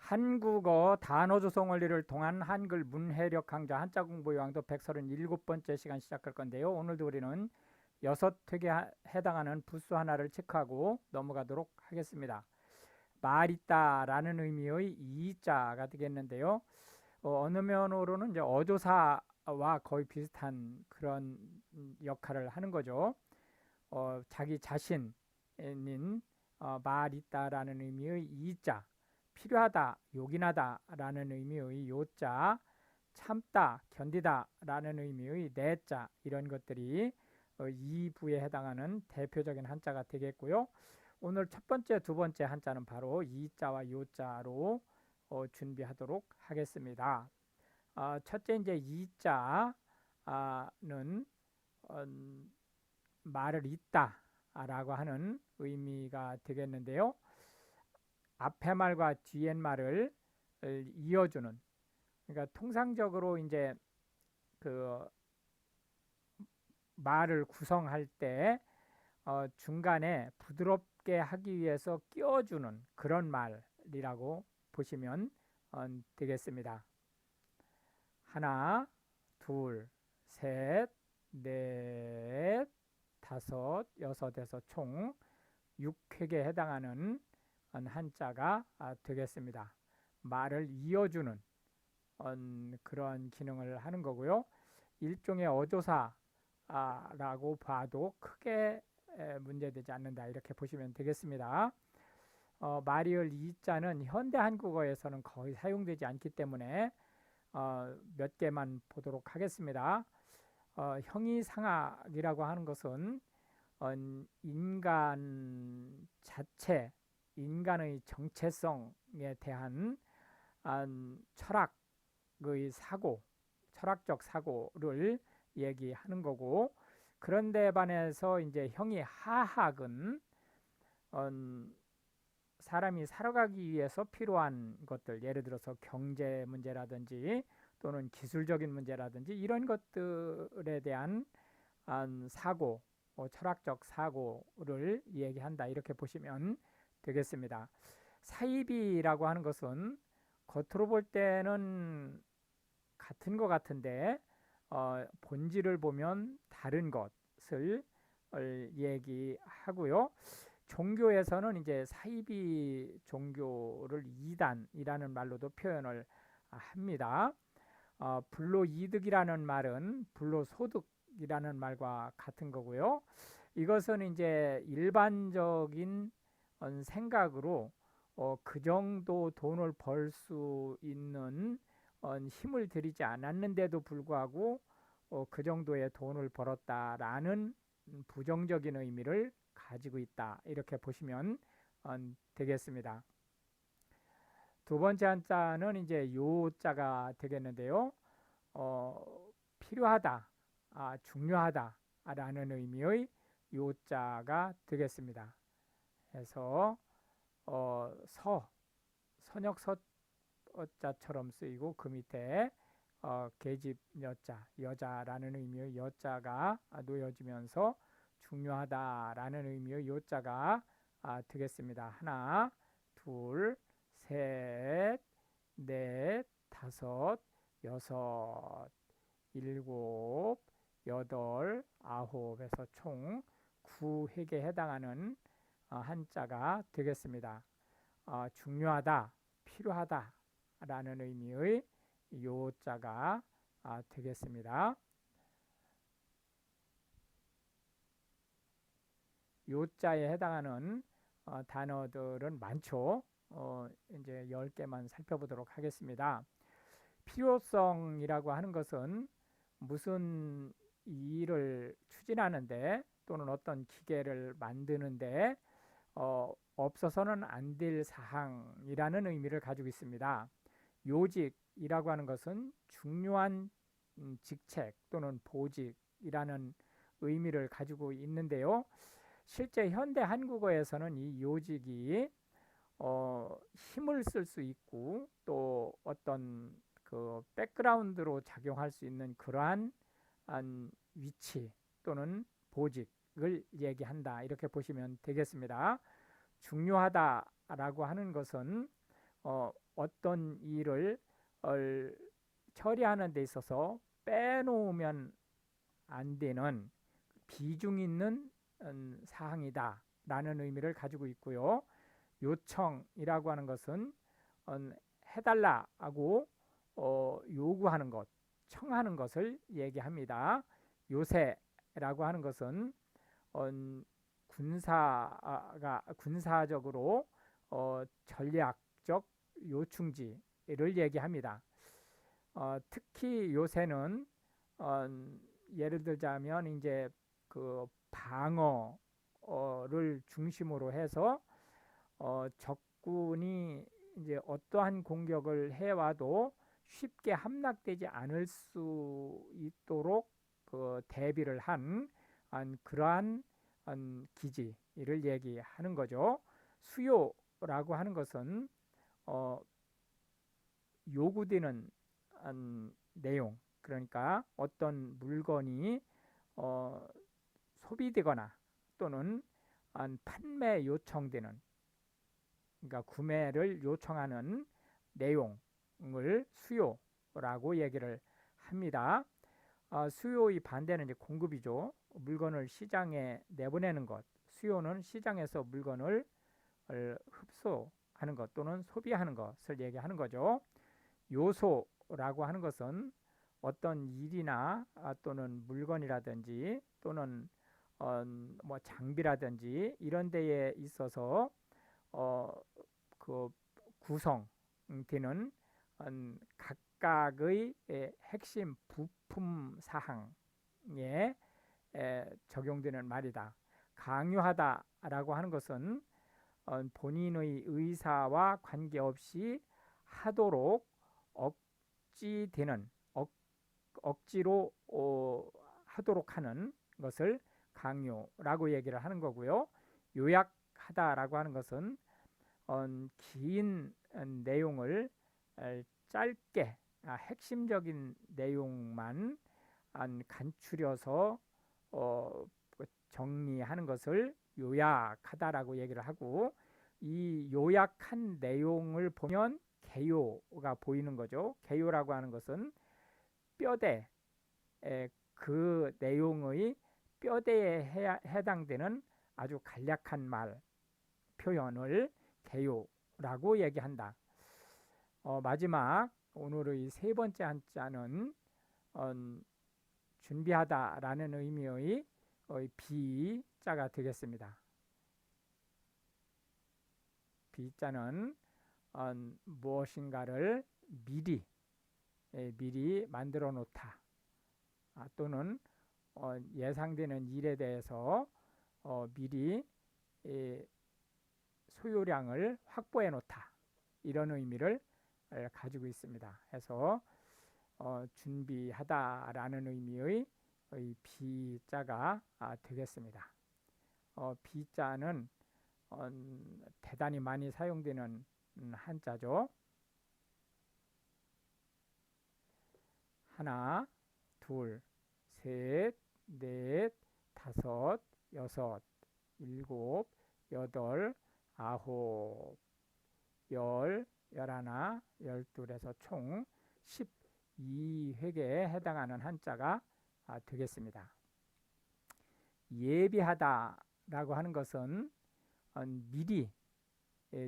한국어 단어 조성 원리를 통한 한글 문해력 강좌 한자 공부 요강도 137번째 시간 시작할 건데요. 오늘도 우리는 6획에 해당하는 부수 하나를 체크하고 넘어가도록 하겠습니다. 말 있다라는 의미의 이자가 되겠는데요. 어느 면으로는 이제 어조사와 거의 비슷한 그런 역할을 하는 거죠. 자기 자신인 말 있다라는 의미의 이자, 필요하다, 요긴하다 라는 의미의 요자, 참다, 견디다 라는 의미의 내자, 이런 것들이 이 부에 해당하는 대표적인 한자가 되겠고요. 오늘 첫 번째, 두 번째 한자는 바로 이자와 요자로 준비하도록 하겠습니다. 첫째 이제 이자는 말을 잇다라고 하는 의미가 되겠는데요. 앞에 말과 뒤에 말을 이어주는, 그러니까 통상적으로 이제 그 말을 구성할 때 중간에 부드럽게 하기 위해서 끼워주는 그런 말이라고 보시면 되겠습니다. 하나, 둘, 셋, 넷, 다섯, 여섯에서 총 6획에 해당하는 한자가 되겠습니다. 말을 이어주는 그런 기능을 하는 거고요. 일종의 어조사라고 봐도 크게 문제되지 않는다, 이렇게 보시면 되겠습니다. 말이을 이자는 현대 한국어에서는 거의 사용되지 않기 때문에 몇 개만 보도록 하겠습니다. 형이상학이라고 하는 것은 인간 자체, 인간의 정체성에 대한 철학의 사고, 철학적 사고를 얘기하는 거고, 그런데 반해서 이제 형이하학은 사람이 살아가기 위해서 필요한 것들, 예를 들어서 경제 문제라든지 또는 기술적인 문제라든지 이런 것들에 대한 사고, 철학적 사고를 얘기한다, 이렇게 보시면 되겠습니다. 사이비라고 하는 것은 겉으로 볼 때는 같은 것 같은데 본질을 보면 다른 것을 얘기하고요. 종교에서는 이제 사이비 종교를 이단이라는 말로도 표현을 합니다. 불로이득이라는 말은 불로소득이라는 말과 같은 거고요. 이것은 이제 일반적인 생각으로 그 정도 돈을 벌 수 있는 힘을 들이지 않았는데도 불구하고 그 정도의 돈을 벌었다라는 부정적인 의미를 가지고 있다, 이렇게 보시면 되겠습니다. 두 번째 한자는 이제 요자가 되겠는데요. 필요하다, 중요하다라는 의미의 요자가 되겠습니다. 그래서 선역 서자처럼 쓰이고 그 밑에 계집 여자, 여자라는 의미의 여자가 놓여지면서 중요하다라는 의미의 요자가 되겠습니다. 하나, 둘, 셋, 넷, 다섯, 여섯, 일곱, 여덟, 아홉에서 총 9획에 해당하는 한자가 되겠습니다. 중요하다, 필요하다 라는 의미의 요자가 되겠습니다. 요자에 해당하는 단어들은 많죠. 이제 10개만 살펴보도록 하겠습니다. 필요성이라고 하는 것은 무슨 일을 추진하는데 또는 어떤 기계를 만드는데 없어서는 안 될 사항이라는 의미를 가지고 있습니다. 요직이라고 하는 것은 중요한 직책 또는 보직이라는 의미를 가지고 있는데요. 실제 현대 한국어에서는 이 요직이 힘을 쓸 수 있고 또 어떤 그 백그라운드로 작용할 수 있는 그러한 위치 또는 보직을 얘기한다, 이렇게 보시면 되겠습니다. 중요하다라고 하는 것은 어떤 일을 처리하는 데 있어서 빼놓으면 안 되는 비중 있는 사항이다 라는 의미를 가지고 있고요. 요청이라고 하는 것은 해달라고 요구하는 것, 청하는 것을 얘기합니다. 요새라고 하는 것은 군사적으로 전략적 요충지를 얘기합니다. 특히 요새는 예를 들자면 이제 그 방어를 중심으로 해서 적군이 이제 어떠한 공격을 해와도 쉽게 함락되지 않을 수 있도록 그 대비를 한 그러한 기지를 얘기하는 거죠. 수요라고 하는 것은 요구되는 내용, 그러니까 어떤 물건이 소비되거나 또는 판매 요청되는, 그러니까 구매를 요청하는 내용을 수요라고 얘기를 합니다. 수요의 반대는 이제 공급이죠. 물건을 시장에 내보내는 것. 수요는 시장에서 물건을 흡수하는 것 또는 소비하는 것을 얘기하는 거죠. 요소라고 하는 것은 어떤 일이나 또는 물건이라든지 또는 뭐 장비라든지 이런 데에 있어서 그 구성되는 각각의 핵심 부품 사항에 적용되는 말이다. 강요하다라고 하는 것은 본인의 의사와 관계없이 하도록 억지로 하도록 하는 것을 강요라고 얘기를 하는 거고요. 요약하다라고 하는 것은 긴 내용을 짧게 핵심적인 내용만 간추려서 정리하는 것을 요약하다라고 얘기를 하고, 이 요약한 내용을 보면 개요가 보이는 거죠. 개요라고 하는 것은 뼈대, 그 내용의 뼈대에 해당되는 아주 간략한 말, 표현을 개요라고 얘기한다. 마지막 오늘의 세 번째 한자는 준비하다라는 의미의 비자가 되겠습니다. 비자는 무엇인가를 미리 만들어 놓다, 또는 예상되는 일에 대해서 미리 소요량을 확보해 놓다, 이런 의미를 가지고 있습니다. 해서 준비하다라는 의미의 비자가 되겠습니다. 비자는 대단히 많이 사용되는 한자죠. 하나, 둘, 셋, 넷, 다섯, 여섯, 일곱, 여덟, 아홉, 열, 열하나, 열둘에서 총 12획에 해당하는 한자가 되겠습니다. 예비하다라고 하는 것은 미리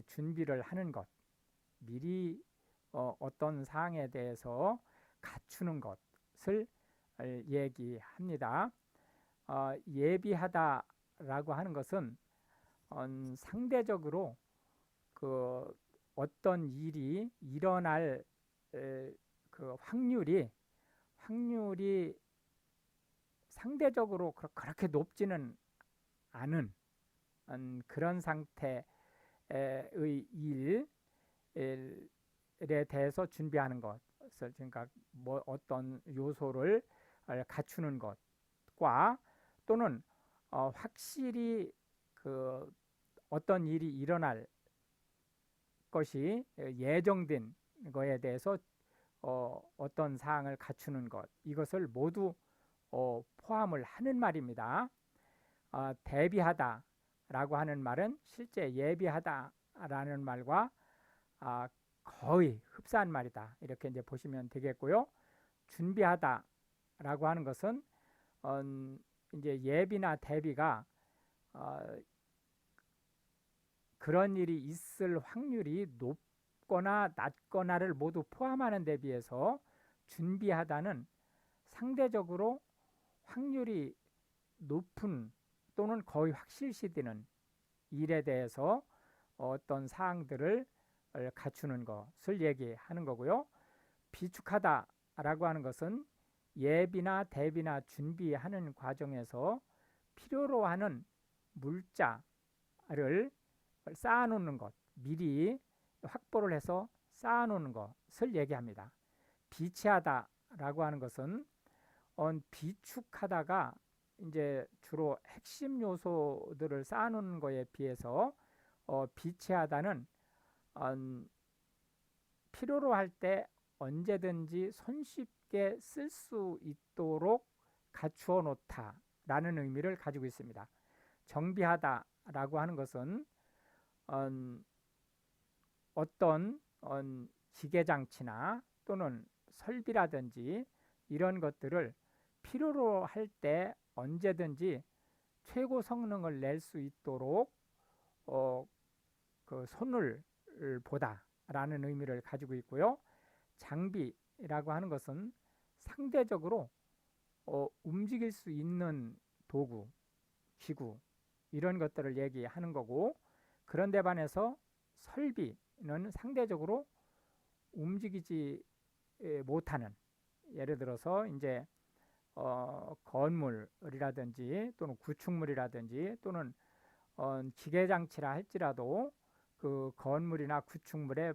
준비를 하는 것, 미리 어떤 사항에 대해서 갖추는 것을 얘기합니다. 예비하다라고 하는 것은 상대적으로 그 어떤 일이 일어날 그 확률이 상대적으로 그렇게 높지는 않은 그런 상태의 일에 대해서 준비하는 것을, 그러니까 뭐 어떤 요소를 갖추는 것과 또는 확실히 그 어떤 일이 일어날 것이 예정된 거에 대해서 어떤 사항을 갖추는 것, 이것을 모두 포함을 하는 말입니다. 대비하다라고 하는 말은 실제 예비하다라는 말과 거의 흡사한 말이다. 이렇게 이제 보시면 되겠고요. 준비하다라고 하는 것은 이제 예비나 대비가 그런 일이 있을 확률이 높거나 낮거나를 모두 포함하는 데 비해서 준비하다는 상대적으로 확률이 높은 또는 거의 확실시되는 일에 대해서 어떤 사항들을 갖추는 것을 얘기하는 거고요. 비축하다라고 하는 것은 예비나 대비나 준비하는 과정에서 필요로 하는 물자를 쌓아놓는 것, 미리 확보를 해서 쌓아놓는 것을 얘기합니다. 비치하다라고 하는 것은 비축하다가 이제 주로 핵심 요소들을 쌓아놓는 것에 비해서 비치하다는 필요로 할 때 언제든지 손쉽게 쓸 수 있도록 갖추어 놓다라는 의미를 가지고 있습니다. 정비하다라고 하는 것은 어떤 기계장치나 또는 설비라든지 이런 것들을 필요로 할 때 언제든지 최고 성능을 낼 수 있도록 그 손을 보다라는 의미를 가지고 있고요. 장비라고 하는 것은 상대적으로 움직일 수 있는 도구, 기구 이런 것들을 얘기하는 거고, 그런데 반해서 설비는 상대적으로 움직이지 못하는, 예를 들어서 이제 건물이라든지 또는 구축물이라든지 또는 기계장치라 할지라도 그 건물이나 구축물에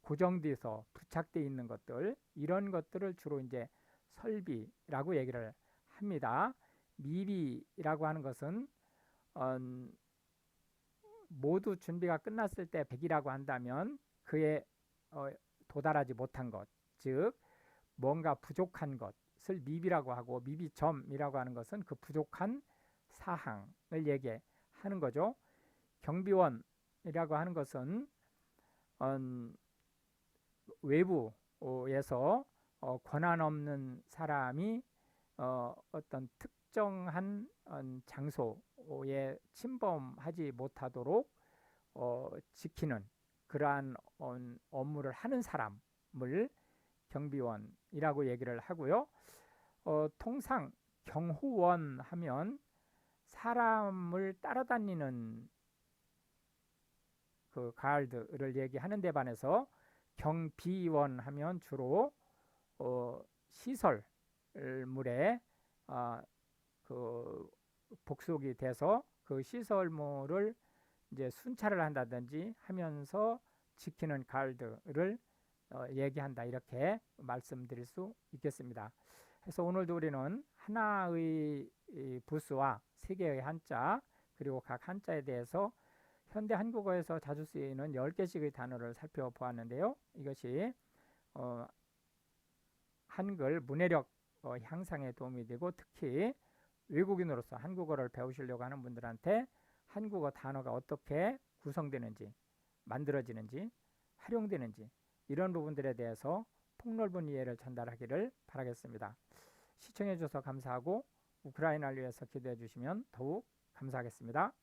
고정돼서 부착되어 있는 것들, 이런 것들을 주로 이제 설비라고 얘기를 합니다. 미비라고 하는 것은 모두 준비가 끝났을 때 100이라고 한다면 그에 도달하지 못한 것, 즉 뭔가 부족한 것을 미비라고 하고, 미비점이라고 하는 것은 그 부족한 사항을 얘기하는 거죠. 경비원이라고 하는 것은 외부에서 권한 없는 사람이 어떤 특정한 장소에 침범하지 못하도록 지키는 그러한 업무를 하는 사람을 경비원이라고 얘기를 하고요. 통상 경호원 하면 사람을 따라다니는 그 가이드를 얘기하는 데 반해서 경비원 하면 주로 시설물에 그 복속이 돼서 그 시설물을 이제 순찰을 한다든지 하면서 지키는 가이드를 얘기한다, 이렇게 말씀드릴 수 있겠습니다. 그래서 오늘도 우리는 하나의 부수와 세 개의 한자, 그리고 각 한자에 대해서 현대 한국어에서 자주 쓰이는 10개씩의 단어를 살펴보았는데요. 이것이 한글 문해력 향상에 도움이 되고, 특히 외국인으로서 한국어를 배우시려고 하는 분들한테 한국어 단어가 어떻게 구성되는지, 만들어지는지, 활용되는지 이런 부분들에 대해서 폭넓은 이해를 전달하기를 바라겠습니다. 시청해 주셔서 감사하고 우크라이나를 위해서 기도해 주시면 더욱 감사하겠습니다.